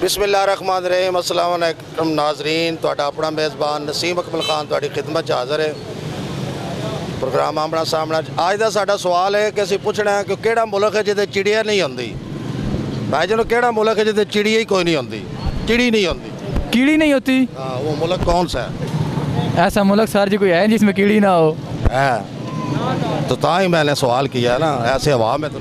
बिस्मिल्लाहिर्रहमानिर्रहीम अस्सलाम वालेकुम नाज़रीन, तुहाडा अपना मेज़बान नसीम अकमल खान तुहाडी खिदमत च हाज़र है। प्रोग्राम आमना सामना अज का साडा सवाल है कि असीं पुछना है कि किहड़ा मुल्क है जिहदे चिड़िया नहीं होंदी। भाई जानो किहड़ा मुल्क है जिहदे चिड़िया ही कोई नहीं होंदी, चिड़ी नहीं होंदी, कीड़ी नहीं होती? हाँ, वो मुल्क कौन सा है? ऐसा मुल्क सर जी कोई है जिसमें कीड़ी ना हो? है तो ता ही मैंने सवाल किया ना, ऐसे हवा में तो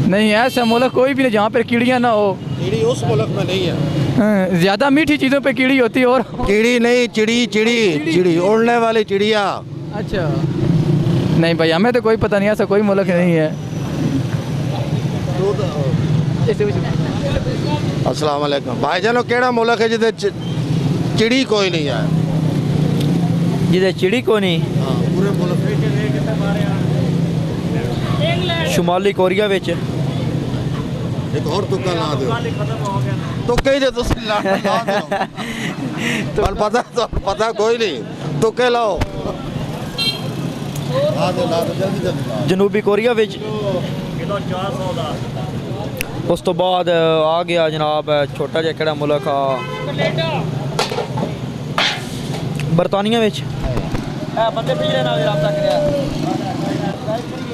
नहीं, ऐसा मुल्क कोई भी नहीं जहाँ पर कीड़ियाँ ना हो। कीड़ी उस मुल्क में नहीं है। ज़्यादा मीठी चीज़ों पे कीड़ी होती है। और कीड़ी नहीं, चिड़ी चिड़ी चिड़ी, उड़ने वाली चिड़िया। अच्छा नहीं भाई, हमें तो कोई पता नहीं, ऐसा कोई मुल्क नहीं है। अस्सलाम वालेकुम भाई जानो, केड़ा मुल्क है जिदे चिड़ी कोई नहीं है? जिदे चिड़ी को नहीं? हाँ, पूरे मुल्क शुमाली कोरिया विच। एक और तुक्का ला दो। तुक्के ही जे तुसीं ला दो। पता कोई नहीं, तुक्के लाओ। ला दो जल्दी जल्दी। जनूबी कोरिया विच। उस तो बाद आ गया जनाब छोटा जिहा केड़ा मुल्क आ बरतानिया विच। बंदे पिछले नाल राबता करया।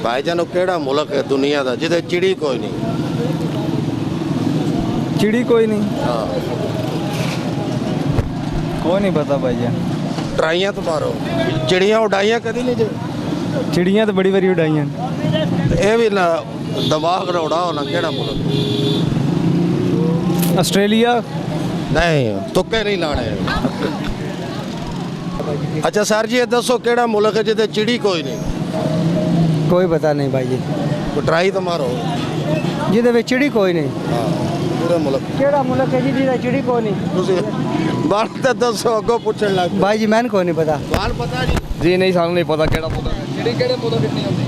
भाई जानो केड़ा मुल्क है दुनिया दा जिदे चिड़ी कोई नहीं? चिड़ी कोई नहीं? हाँ, कोई नहीं पता भाई जान। ट्राइयां तो मारो, चिड़ियां उड़ाइयां कदी नहीं जे? चिड़ियाँ तो बड़ी बड़ी उड़ाई हैं। ये भी ना दिमाग ना उड़ाओ ना, केड़ा मुल्क? ऑस्ट्रेलिया। नहीं, तुक्के नहीं लाने। अच्छा सर जी, ये दसो केड़ा मुल्क है जिदे चिड़ी कोई नहीं? कोई पता नहीं भाई जी। ट्राई तो मारो। जिदे विच चिड़ी कोई नहीं? हाँ, पूरे मुल्क। केड़ा मुल्क है जी जिदे चिड़ी कोई नहीं? ਤੁਸੀਂ ਬਾਲ ਤੇ ਦੱਸੋ, ਅੱਗੋਂ ਪੁੱਛਣ ਲੱਗ ਪਏ। भाई जी मैंने कोई नहीं पता। ਬਾਲ ਪਤਾ ਨਹੀਂ जी नहीं, सानू नहीं पता केड़ा मुल्क है। चिड़ी केड़े मुल्क कितनी होती?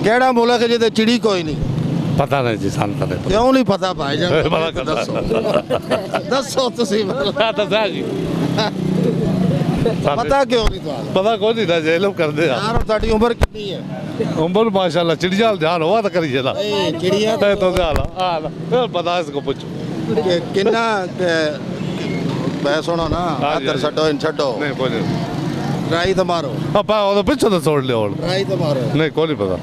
ਕਿਹੜਾ ਮੁਲਕ ਹੈ ਜਿਹਦੇ ਚਿੜੀ ਕੋਈ ਨਹੀਂ? पता नहीं जी, सान पता ਕਿਉਂ ਨਹੀਂ ਪਤਾ ਭਾਈ ਜਾਨ? पता ਦੱਸੋ ਦੱਸੋ ਤੁਸੀਂ ਮੈਨੂੰ। दसा जी ਪਤਾ ਕਿਉਂ ਨਹੀਂ ਤੁਹਾਨੂੰ? पता कौन नहीं था, जे लोग कर दे ਯਾਰ ਤੁਹਾਡੀ ਉਮਰ ਕਿੰਨੀ ਹੈ? उम्र माशाल्लाह चिड़िया ध्यान हुआ तो करिए ना। ਇਹ ਚਿੜੀਆਂ तो ध्यान पता है इसको पूछो। ਕਿੰਨਾ ਮੈਂ ਸੁਣੋ ਨਾ, हाँ जी, ਇੱਧਰ हाँ जी। ਛੱਡੋ ਇਹਨੂੰ ਛੱਡੋ, नहीं कोई नहीं, ਟਰਾਈ ਤਾਂ ਮਾਰੋ, आप आओ पीछे तो छोड़ ले और ਟਰਾਈ ਤਾਂ ਮਾਰੋ। नहीं कोई नहीं पता।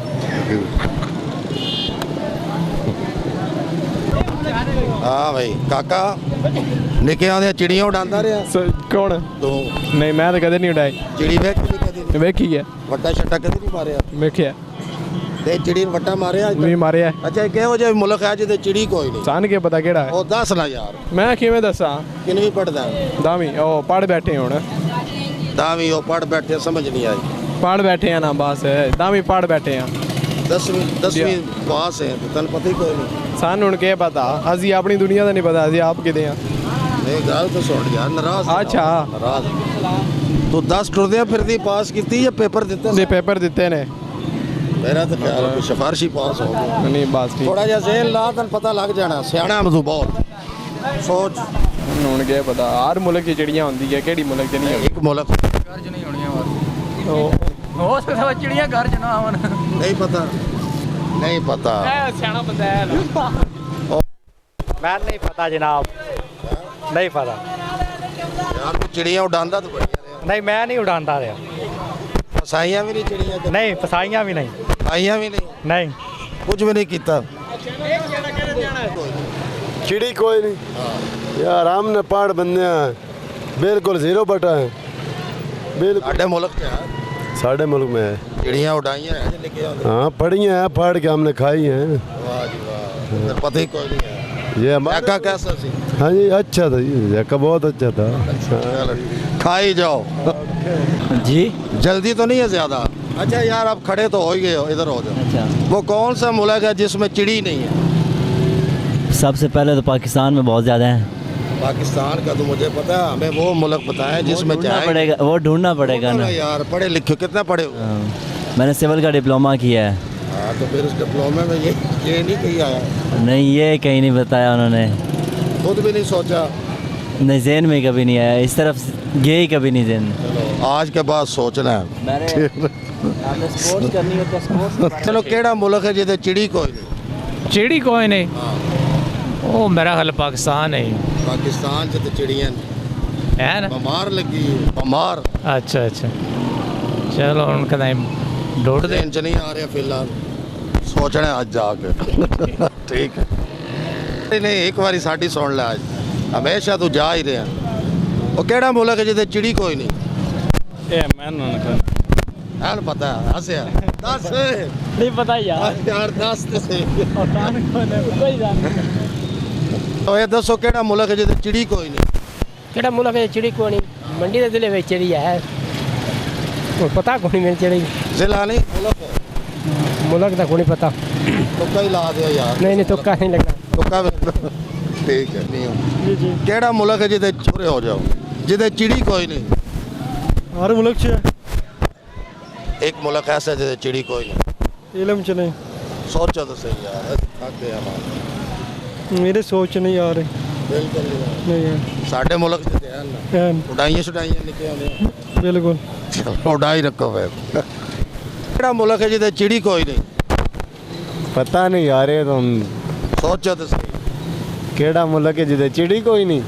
ਹਾਂ ਭਾਈ ਕਾਕਾ, ਨਿੱਕਿਆਂ ਦੀਆਂ ਚਿੜੀਆਂ ਉਡਾਉਂਦਾ ਰਿਹਾ कौन? ਤੂੰ? नहीं मैं तो कदे नहीं उड़ाई। ਚਿੜੀ ਵੇਖ ਕੇ ਕਦੀ ਨਹੀਂ? वेखी है, ਵੱਟਾ ਛੱਟਾ ਕਦੀ ਨਹੀਂ ਮਾਰਿਆ? वेखिया ਤੇ ਚਿੜੀ ਨੂੰ ਵੱਟਾ ਮਾਰਿਆ ਅੱਜ ਤੱਕ? नहीं मारिया। ਅੱਛਾ, ਇਹ ਕਿਹੋ ਜਿਹਾ ਮੁਲਕ ਹੈ ਜਿਹਦੇ ਚਿੜੀ ਕੋਈ ਨਹੀਂ? सान के पता केड़ा है? ਉਹ ਦੱਸ ਨਾ ਯਾਰ, मैं किवें दसा? ਕਿੰਨਵੀਂ ਪੜਦਾ? दावी ओ पढ़ बैठे हुण। दावी ਉਹ ਪੜ ਬੈਠੇ, ਸਮਝ ਨਹੀਂ ਆਈ। पढ़ बैठे हैं ना बस, दावी पढ़ बैठे हैं। 10ਵੀਂ ਪਾਸ ਹੈ ਤੇ ਤੈਨੂੰ ਪਤਾ ਹੀ ਕੋਈ ਨਹੀਂ। सान हुण के पता, असी अपनी दुनिया का नहीं पता, असी आप किते हैं। ਇਹ ਗੱਲ ਤਾਂ ਸੁਣ ਯਾਰ, ਨਾਰਾਜ਼ ਨਾ ਅੱਛਾ। ਹੋ, ਨਾਰਾਜ਼। ਤੂੰ 10 ਟੁਰਦਿਆਂ ਫਿਰਦੀ ਪਾਸ ਕੀਤੀ ਜਾਂ ਪੇਪਰ ਦਿੱਤੇ? ये पेपर दिते ने? ਮੇਰਾ ਤਾਂ ਖਿਆਲ ਹੈ ਸਿਫਾਰਸ਼ੀ ਪਾਸ ਹੋ ਗਿਆ। नहीं बस ठीक। ਥੋੜਾ ਜਿਹਾ ਜ਼ੇਨ ਲਾ, ਤੈਨੂੰ ਪਤਾ ਲੱਗ ਜਾਣਾ। ਸਿਆਣਾ ਮਜ਼ੂ ਬਹੁਤ ਸੋਚ। हुण के पता हर मुल्क की चिड़ियाँ होंदी है, केड़ी मुल्क च नहीं होंदी? ਇੱਕ ਮੁਲਕ घर च नहीं होनी। हो सकता चिड़ियाँ घर च ना आवन। ਨਹੀਂ ਪਤਾ, ਨਹੀਂ ਪਤਾ। सियाना बंदा है ना। मैं नहीं पता जनाब, नहीं पता। ਯਾਰ ਤੂੰ ਚਿੜੀਆਂ ਉਡਾਉਂਦਾ ਤਾਂ ਬੜੀਆਂ ਰਿਹਾ। नहीं मैं नहीं उड़ाता रहा। ਫਸਾਈਆਂ ਵੀ ਨਹੀਂ ਚਿੜੀਆਂ ਕਦੇ? नहीं फसाइयाँ भी नहीं। ਆਈਆਂ ਵੀ ਨਹੀਂ, नहीं ਕੁਝ ਵੀ ਨਹੀਂ ਕੀਤਾ। चिड़ी कोई नहीं यार, हमने पहाड़ बनने हैं बिल्कुल जीरो बटा है बिल्कुल। ਸਾਡੇ ਮੁਲਕ 'ਚ ਹੈ साढ़े मुल्क में है। ਚਿੜੀਆਂ ਉਡਾਈਆਂ ਹੈ ਜੇ ਲਿਖੇ ਹੁੰਦੇ। हाँ पढ़ी हैं, पढ़ के हमने खाई हैं। ਵਾਹ ਜੀ ਵਾਹ, ਫਿਰ ਪਤਾ ਹੀ ਕੋਈ ਨਹੀਂ ਹੈ। ये हमारा ਕਾਕਾ ਕੈਸਾ ਸੀ? हाँ जी अच्छा था जी, जैका बहुत अच्छा था। खाई जाओ जी। जल्दी तो नहीं है ज्यादा? अच्छा यार, आप खड़े तो हो ही गए हो, इधर हो जाओ। अच्छा, वो कौन सा मुल्क है जिसमें चिड़ी नहीं है? सबसे पहले तो पाकिस्तान में बहुत ज़्यादा है। पाकिस्तान का तो मुझे पता है, हमें वो मुल्क पता है जिसमें चाहे पड़ेगा, वो ढूंढना पड़ेगा ना। यार पढ़े लिखे कितना पढ़े हो? हाँ, मैंने सिविल का डिप्लोमा किया है। हाँ, तो फिर उस डिप्लोमे में ये नहीं कही आया? नहीं, ये कहीं नहीं बताया उन्होंने। खुद भी नहीं सोचा? नहीं, जहन में कभी नहीं आया, इस तरफ गए ही कभी नहीं जहन में। चलो आज के बाद सोचना है। मैंने स्पोर्ट्स करनी होता है, स्पोर्ट्स। चलो केड़ा मुल्क है जिदे चिड़ी कोई नहीं? चिड़ी कोई नहीं? ਉਹ ਮੇਰਾ ਖਿਆਲ ਪਾਕਿਸਤਾਨ ਹੈ ਜੀ। ਪਾਕਿਸਤਾਨ 'ਚ ਤੇ ਚਿੜੀਆਂ ਹੈ ਨਾ। ਬਿਮਾਰ ਲੱਗੀ ਬਿਮਾਰ ਅੱਛਾ ਅੱਛਾ ਚਲੋ ਹੁਣ ਕਦਾਂ ਡੋਟ ਦੇ ਦੇਣ 'ਚ ਨਹੀਂ ਆ ਰਿਹਾ ਫਿਲਹਾਲ ਸੋਚਣਾ ਅੱਜ ਜਾ ਕੇ ਠੀਕ ਹੈ ਨਹੀਂ ਇੱਕ ਵਾਰੀ ਸਾਡੀ ਸੁਣ ਲੈ ਅੱਜ ਹਮੇਸ਼ਾ ਤੂੰ ਜਾ ਹੀ ਰਿਹਾ ਉਹ ਕਿਹੜਾ ਮੁਲਕ ਹੈ ਜਿਹਦੇ ਚਿੜੀ ਕੋਈ ਨਹੀਂ ਇਹ ਮੈਂ ਨਾ ਐਨ ਪਤਾ ਹੱਸਿਆ ਦੱਸ ਨਹੀਂ ਪਤਾ ਯਾਰ ਯਾਰ ਦੱਸ ਤੇ ਸਹੀ ਕੋਈ ਜਾਣ ਉਹ ਇਹ ਦੱਸੋ ਕਿਹੜਾ ਮੁਲਕ ਹੈ ਜਿਹਦੇ ਚਿੜੀ ਕੋਈ ਨਹੀਂ ਕਿਹੜਾ ਮੁਲਕ ਹੈ ਚਿੜੀ ਕੋਣੀ ਮੰਡੀ ਦੇ ਜ਼ਿਲ੍ਹੇ ਵਿੱਚ ਚਿੜੀ ਹੈ ਉਹ ਪਤਾ ਕੋਈ ਨਹੀਂ ਚਿੜੀ ਜ਼ਿਲ੍ਹਾ ਨਹੀਂ ਮੁਲਕ ਦਾ ਕੋਈ ਨਹੀਂ ਪਤਾ ਤੁੱਕਾ ਹੀ ਲਾ ਦਿਓ ਯਾਰ ਨਹੀਂ ਤੁੱਕਾ ਨਹੀਂ ਲੱਗਣਾ ਤੁੱਕਾ ਠੀਕ ਹੈ ਨਹੀਂ ਜੀ ਕਿਹੜਾ ਮੁਲਕ ਹੈ ਜਿਹਦੇ ਛੁਰੇ ਹੋ ਜਾਓ ਜਿਹਦੇ ਚਿੜੀ ਕੋਈ नहीं हर मुल्क से एक मुल्क ऐसा है ਜਿਹਦੇ ਚਿੜੀ ਕੋਈ नहीं इलम च नहीं सोचो तो सही यार थक गया हम मेरे सोच नहीं आ रहे बिल्कुल नहीं है ਸਾਡੇ ਮੁਲਕ ਚ ਤੇ ਹਨ हैं, ਉਡਾਈਆਂ ਛੁਡਾਈਆਂ ਨਿੱਕੇ ਹੁੰਦੇ बिल्कुल ਚਲੋ ਉਡਾਈ ਰੱਖੋ ਫਿਰ ਕਿਹੜਾ ਮੁਲਕ ਹੈ ਜਿਹਦੇ ਚਿੜੀ ਕੋਈ नहीं पता नहीं यार ये तुम ਸੋਚੋ तो सही केड़ा मुल्क है जिदे चिड़ी कोई नहीं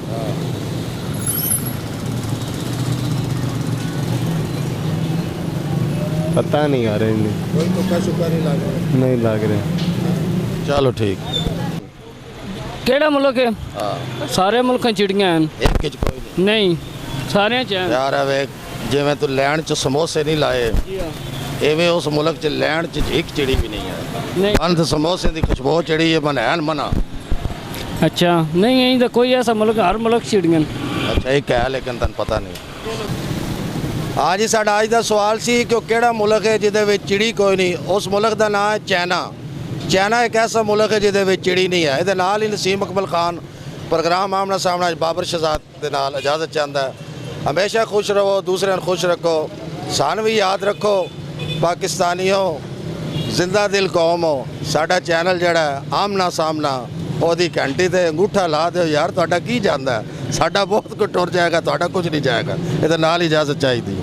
पता नहीं यार इन्हें कोई तुक्का शुक्का नहीं लग रहा नहीं लग रहे चलो ठीक ਕਿਹੜਾ ਮੁਲਕ ਹੈ ਹਾਂ ਸਾਰੇ ਮੁਲਕਾਂ 'ਚ ਚਿੜੀਆਂ ਹਨ ਇੱਕ ਚ ਕੋਈ ਨਹੀਂ ਨਹੀਂ ਸਾਰਿਆਂ 'ਚ ਹਨ ਯਾਰ ਵੇ ਜਿਵੇਂ ਤੂੰ ਲੈਣ ਚ ਸਮੋਸੇ ਨਹੀਂ ਲਾਏ ਐਵੇਂ ਉਸ ਮੁਲਕ ਚ ਲੈਣ ਚ ਇੱਕ ਚਿੜੀ ਵੀ ਨਹੀਂ ਹੈ ਨਹੀਂ ਅੰਧ ਸਮੋਸੇ ਦੀ ਖੁਸ਼ਬੂ ਚਿੜੀ ਹੈ ਬਣਾਣ ਮਨਾ ਅੱਛਾ ਨਹੀਂ ਇਹ ਤਾਂ ਕੋਈ ਐਸਾ ਮੁਲਕ ਹਰ ਮੁਲਕ 'ਚ ਚਿੜੀਆਂ ਹਨ ਅੱਛਾ ਇਹ ਕਹਿ ਲੇਕਿਨ ਤੈਨੂੰ ਪਤਾ ਨਹੀਂ ਹਾਂ ਜੀ ਸਾਡਾ ਅੱਜ ਦਾ ਸਵਾਲ ਸੀ ਕਿ ਉਹ ਕਿਹੜਾ ਮੁਲਕ ਹੈ ਜਿਹਦੇ ਵਿੱਚ ਚਿੜੀ ਕੋਈ ਨਹੀਂ ਉਸ ਮੁਲਕ ਦਾ ਨਾਮ ਹੈ ਚਾਈਨਾ ਚਾਈਨਾ ਇੱਕ ਐਸਾ ਮੁਲਕ ਹੈ ਜਿਹਦੇ ਵਿੱਚ ਚਿੜੀ ਨਹੀਂ ਹੈ ਇਹਦੇ ਨਾਲ ਹੀ ਨਸੀਮ ਅਕਮਲ ਖਾਨ ਪ੍ਰੋਗਰਾਮ ਆਮਣਾ ਸਾਹਮਣਾ ਬਾਬਰ ਸ਼ਹਜ਼ਾਦ ਦੇ ਨਾਲ ਇਜਾਜ਼ਤ ਚਾਹੁੰਦਾ ਹੈ ਹਮੇਸ਼ਾ ਖੁਸ਼ ਰਹੋ ਦੂਸਰਿਆਂ ਨੂੰ ਖੁਸ਼ ਰੱਖੋ ਸਾਨੂੰ ਵੀ ਯਾਦ ਰੱਖੋ ਪਾਕਿਸਤਾਨੀਓ ਜ਼ਿੰਦਾ ਦਿਲ ਕੌਮ ਹੋ ਸਾਡਾ ਚੈਨਲ ਜਿਹੜਾ ਆਮਣਾ ਸਾਹਮਣਾ ਉਹਦੀ ਘੰਟੀ ਤੇ ਅੰਗੂਠਾ ਲਾ ਦਿਓ ਯਾਰ ਤੁਹਾਡਾ ਕੀ ਜਾਂਦਾ ਸਾਡਾ ਬਹੁਤ ਕੁਝ ਟੁਰ ਜਾਏਗਾ ਤੁਹਾਡਾ ਕੁਝ ਨਹੀਂ ਜਾਏਗਾ ਇਹਦੇ ਨਾਲ ਹੀ ਇਜਾਜ਼ਤ ਚਾਹੀਦੀ